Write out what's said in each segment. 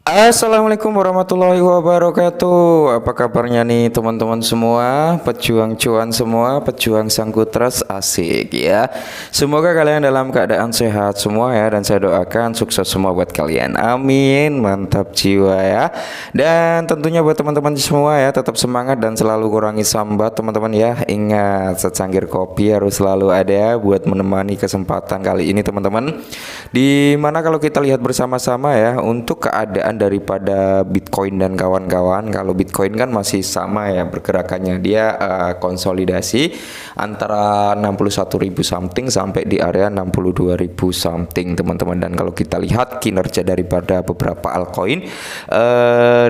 Assalamualaikum warahmatullahi wabarakatuh. Apa kabarnya nih teman-teman semua, pejuang cuan semua, pejuang sangkutras asik ya. Semoga kalian dalam keadaan sehat semua ya, dan saya doakan sukses semua buat kalian. Amin. Mantap jiwa ya. Dan tentunya buat teman-teman semua ya, tetap semangat dan selalu kurangi sambat teman-teman ya. Ingat, secangkir kopi harus selalu ada buat menemani kesempatan kali ini teman-teman. Dimana kalau kita lihat bersama-sama ya, untuk keadaan daripada Bitcoin dan kawan-kawan, kalau Bitcoin kan masih sama ya pergerakannya, dia konsolidasi antara 61.000 something sampai di area 62.000 something teman-teman. Dan kalau kita lihat kinerja daripada beberapa altcoin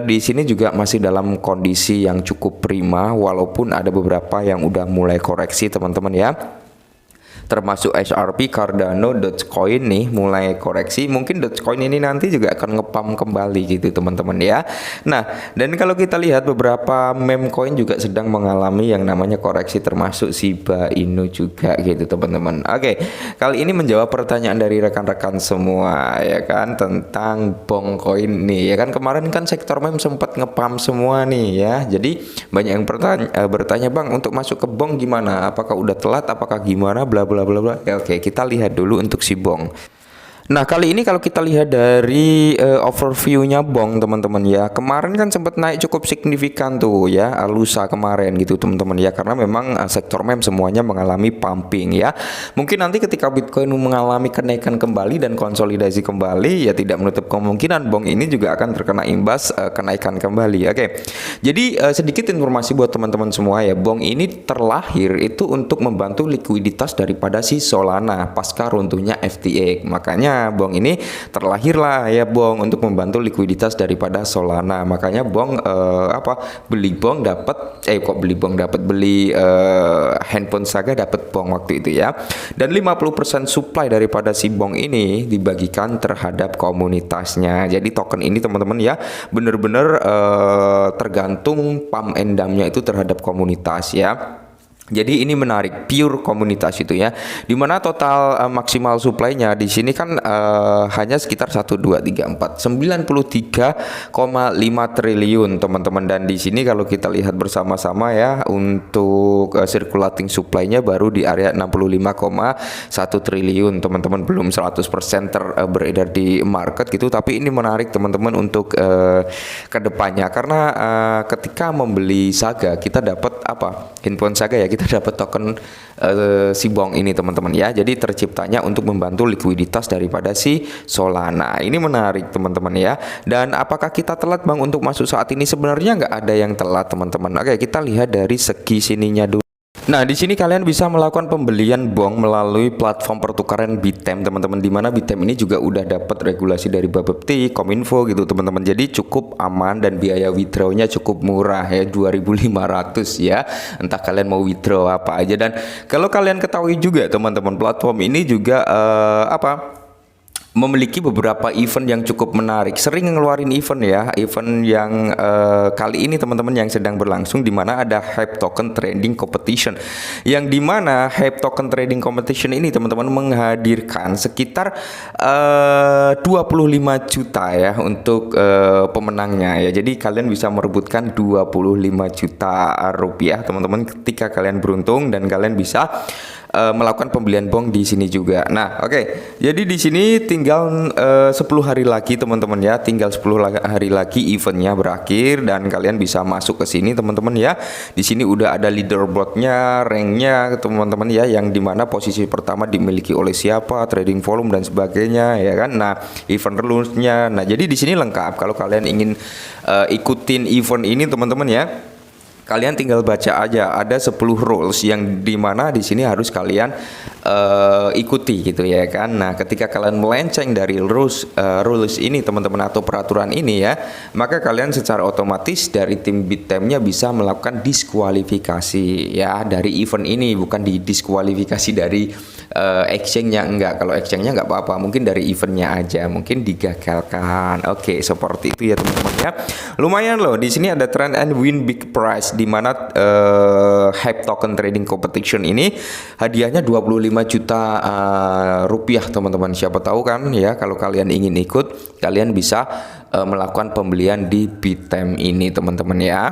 di sini juga masih dalam kondisi yang cukup prima, walaupun ada beberapa yang udah mulai koreksi teman-teman ya, termasuk XRP, Cardano, Dogecoin nih mulai koreksi. Mungkin Dogecoin ini nanti juga akan ngepam kembali gitu teman-teman ya. Nah, dan kalau kita lihat beberapa meme coin juga sedang mengalami yang namanya koreksi, termasuk Shiba Inu juga gitu teman-teman. Oke, kali ini menjawab pertanyaan dari rekan-rekan semua ya kan, tentang Bong Coin nih ya kan. Kemarin kan sektor meme sempat ngepam semua nih ya. Jadi banyak yang bertanya, Bang, untuk masuk ke Bong gimana? Apakah udah telat? Apakah gimana? Bla bla bla bla. Oke, kita lihat dulu untuk si Bong. Nah, kali ini kalau kita lihat dari overview-nya Bong teman-teman ya, kemarin kan sempat naik cukup signifikan tuh ya, lusa kemarin gitu teman-teman ya, karena memang sektor meme semuanya mengalami pumping ya. Mungkin nanti ketika Bitcoin mengalami kenaikan kembali dan konsolidasi kembali ya, tidak menutup kemungkinan Bong ini juga akan terkena imbas kenaikan kembali. Oke. Jadi sedikit informasi buat teman-teman semua ya, Bong ini terlahir itu untuk membantu likuiditas daripada si Solana pasca runtuhnya FTX. Makanya Bong ini terlahirlah ya, Bong untuk membantu likuiditas daripada Solana. Makanya Bong beli Bong dapat beli handphone Saga dapat Bong waktu itu ya. Dan 50% supply daripada si Bong ini dibagikan terhadap komunitasnya. Jadi token ini teman-teman ya, bener-bener tergantung pump and dump-nya itu terhadap komunitas ya. Jadi ini menarik, pure komunitas itu ya. Dimana total maksimal supply-nya di sini kan hanya sekitar 1 2 3 4 93,5 triliun teman-teman. Dan di sini kalau kita lihat bersama-sama ya, untuk circulating supply-nya baru di area 65,1 triliun teman-teman, belum 100% beredar di market gitu. Tapi ini menarik teman-teman untuk kedepannya, karena ketika membeli Saga kita dapat handphone Saga ya, kita dapat token si Bong ini teman-teman ya. Jadi terciptanya untuk membantu likuiditas daripada si Solana. Ini menarik teman-teman ya. Dan apakah kita telat, Bang, untuk masuk saat ini? Sebenarnya nggak ada yang telat teman-teman. Oke, kita lihat dari segi sininya dulu. Nah, di sini kalian bisa melakukan pembelian Bong melalui platform pertukaran Bitem teman-teman, di mana Bitem ini juga udah dapat regulasi dari Bapepti, Kominfo gitu teman-teman. Jadi cukup aman dan biaya withdrawnya cukup murah ya, 2.500 ya. Entah kalian mau withdraw apa aja. Dan kalau kalian ketahui juga teman-teman, platform ini juga memiliki beberapa event yang cukup menarik, sering ngeluarin event ya, event yang kali ini teman-teman yang sedang berlangsung, di mana ada Hype Token Trading Competition, yang dimana Hype Token Trading Competition ini teman-teman menghadirkan sekitar 25 juta ya untuk pemenangnya ya. Jadi kalian bisa merebutkan 25 juta rupiah teman-teman ketika kalian beruntung, dan kalian bisa melakukan pembelian Bong di sini juga. Nah, oke. Jadi di sini tinggal 10 hari lagi teman-teman ya. Tinggal 10 hari lagi eventnya berakhir, dan kalian bisa masuk ke sini teman-teman ya. Di sini udah ada leaderboardnya, ranknya teman-teman ya, yang dimana posisi pertama dimiliki oleh siapa, trading volume dan sebagainya ya kan. Nah, event rules-nya. Nah, jadi di sini lengkap. Kalau kalian ingin ikutin event ini teman-teman ya, kalian tinggal baca aja, ada 10 rules yang dimana di sini harus kalian ikuti gitu ya kan. Nah, ketika kalian melenceng dari rules ini teman-teman, atau peraturan ini ya, maka kalian secara otomatis dari tim Bitemnya bisa melakukan diskualifikasi ya dari event ini, bukan didiskualifikasi dari exchange-nya enggak. Kalau exchange-nya enggak apa-apa, mungkin dari eventnya aja mungkin digagalkan. Oke, seperti itu ya teman-teman ya. Lumayan loh, di sini ada trend and win big prize, di mana Hype Token Trading Competition ini hadiahnya 25 juta rupiah teman-teman. Siapa tahu kan ya, kalau kalian ingin ikut, kalian bisa melakukan pembelian di Bitem ini teman-teman ya.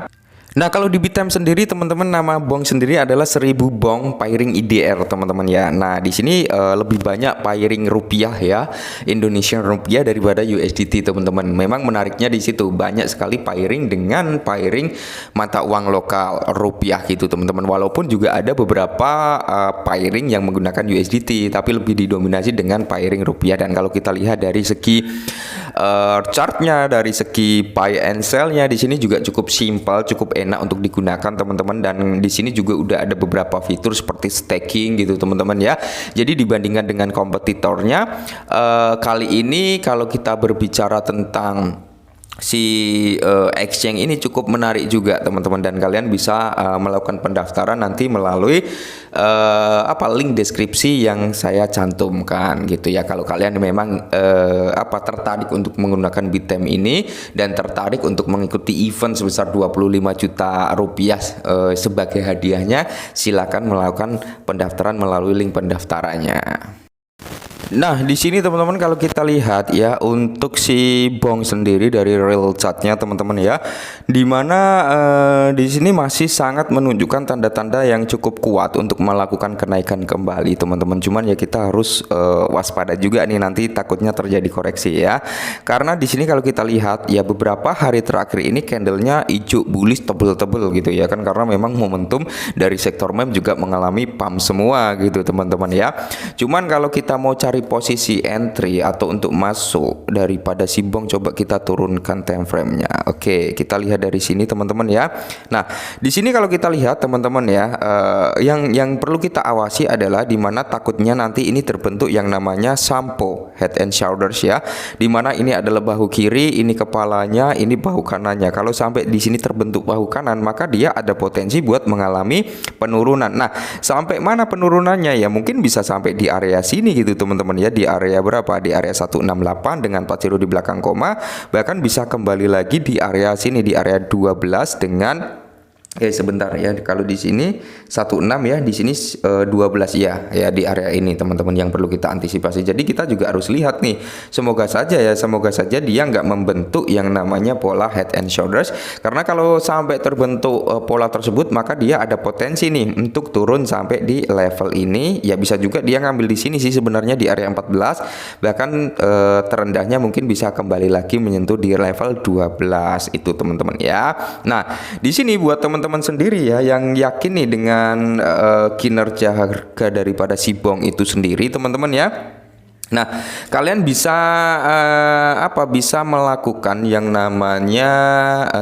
Nah, kalau di Bitem sendiri teman-teman, nama bong sendiri adalah 1000 bong pairing IDR teman-teman ya. Nah, di sini lebih banyak pairing rupiah ya, Indonesian rupiah daripada USDT teman-teman. Memang menariknya di situ banyak sekali pairing dengan pairing mata uang lokal rupiah gitu teman-teman. Walaupun juga ada beberapa pairing yang menggunakan USDT, tapi lebih didominasi dengan pairing rupiah. Dan kalau kita lihat dari segi chartnya, dari segi buy and sell-nya, di sini juga cukup simpel, cukup enak untuk digunakan teman-teman. Dan di sini juga udah ada beberapa fitur seperti staking gitu teman-teman ya. Jadi dibandingkan dengan kompetitornya, kali ini kalau kita berbicara tentang si exchange ini cukup menarik juga teman-teman, dan kalian bisa melakukan pendaftaran nanti melalui link deskripsi yang saya cantumkan gitu ya. Kalau kalian memang tertarik untuk menggunakan Bitem ini dan tertarik untuk mengikuti event sebesar 25 juta rupiah sebagai hadiahnya, silakan melakukan pendaftaran melalui link pendaftarannya. Nah, di sini teman-teman kalau kita lihat ya, untuk si bong sendiri dari real chartnya teman-teman ya, dimana di sini masih sangat menunjukkan tanda-tanda yang cukup kuat untuk melakukan kenaikan kembali teman-teman. Cuman ya kita harus waspada juga nih, nanti takutnya terjadi koreksi ya. Karena di sini kalau kita lihat ya, beberapa hari terakhir ini candlenya hijau bullish tebel-tebel gitu ya kan, karena memang momentum dari sektor meme juga mengalami pump semua gitu teman-teman ya. Cuman kalau kita mau cari posisi entry atau untuk masuk daripada si bong, coba kita turunkan time frame-nya. Oke, kita lihat dari sini teman-teman ya. Nah, di sini kalau kita lihat teman-teman ya, yang perlu kita awasi adalah di mana takutnya nanti ini terbentuk yang namanya sampo head and shoulders ya, di mana ini adalah bahu kiri, ini kepalanya, ini bahu kanannya. Kalau sampai di sini terbentuk bahu kanan, maka dia ada potensi buat mengalami penurunan. Nah, sampai mana penurunannya ya, mungkin bisa sampai di area sini gitu teman-teman ya, di area berapa, di area 168 dengan 40 di belakang koma, bahkan bisa kembali lagi di area sini, di area 12 dengan sebentar ya, kalau di sini 16 ya, di sini 12 ya di area ini teman-teman yang perlu kita antisipasi. Jadi kita juga harus lihat nih, semoga saja dia nggak membentuk yang namanya pola head and shoulders, karena kalau sampai terbentuk pola tersebut, maka dia ada potensi nih untuk turun sampai di level ini ya. Bisa juga dia ngambil di sini sih sebenarnya, di area 14, bahkan terendahnya mungkin bisa kembali lagi menyentuh di level 12 itu teman-teman ya. Nah, di sini buat teman-teman sendiri ya yang yakin nih dengan kinerja harga daripada si bong itu sendiri teman-teman ya. Nah, kalian bisa bisa melakukan yang namanya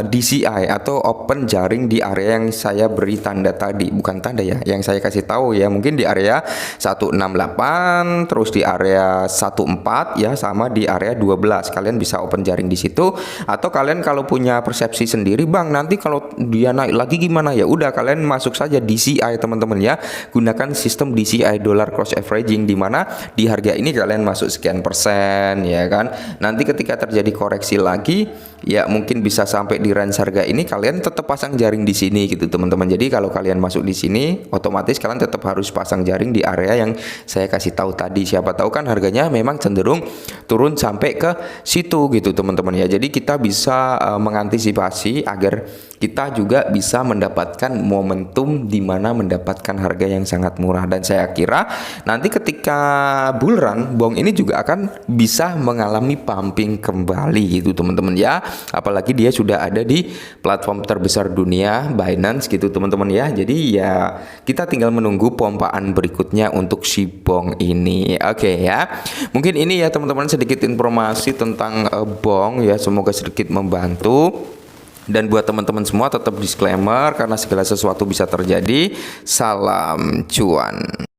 DCI atau open jaring di area yang saya beri tanda tadi, bukan tanda ya, yang saya kasih tahu ya, mungkin di area 168, terus di area 14 ya, sama di area 12. Kalian bisa open jaring di situ, atau kalian kalau punya persepsi sendiri, Bang, nanti kalau dia naik lagi gimana ya? Udah, kalian masuk saja DCI teman-teman ya. Gunakan sistem DCI dollar cross averaging, di mana di harga ini kalian masuk sekian persen ya kan. Nanti ketika terjadi koreksi lagi ya, mungkin bisa sampai di range harga ini, kalian tetap pasang jaring di sini gitu teman-teman. Jadi kalau kalian masuk di sini, otomatis kalian tetap harus pasang jaring di area yang saya kasih tahu tadi. Siapa tahu kan harganya memang cenderung turun sampai ke situ gitu teman-teman ya. Jadi kita bisa mengantisipasi agar kita juga bisa mendapatkan momentum di mana mendapatkan harga yang sangat murah. Dan saya kira nanti ketika bull run, bong ini juga akan bisa mengalami pumping kembali gitu teman-teman ya. Apalagi dia sudah ada di platform terbesar dunia, Binance gitu teman-teman ya. Jadi ya kita tinggal menunggu pompaan berikutnya untuk si bong ini. Oke ya, mungkin ini ya teman-teman sedikit informasi tentang bong ya, semoga sedikit membantu. Dan buat teman-teman semua tetap disclaimer, karena segala sesuatu bisa terjadi. Salam cuan.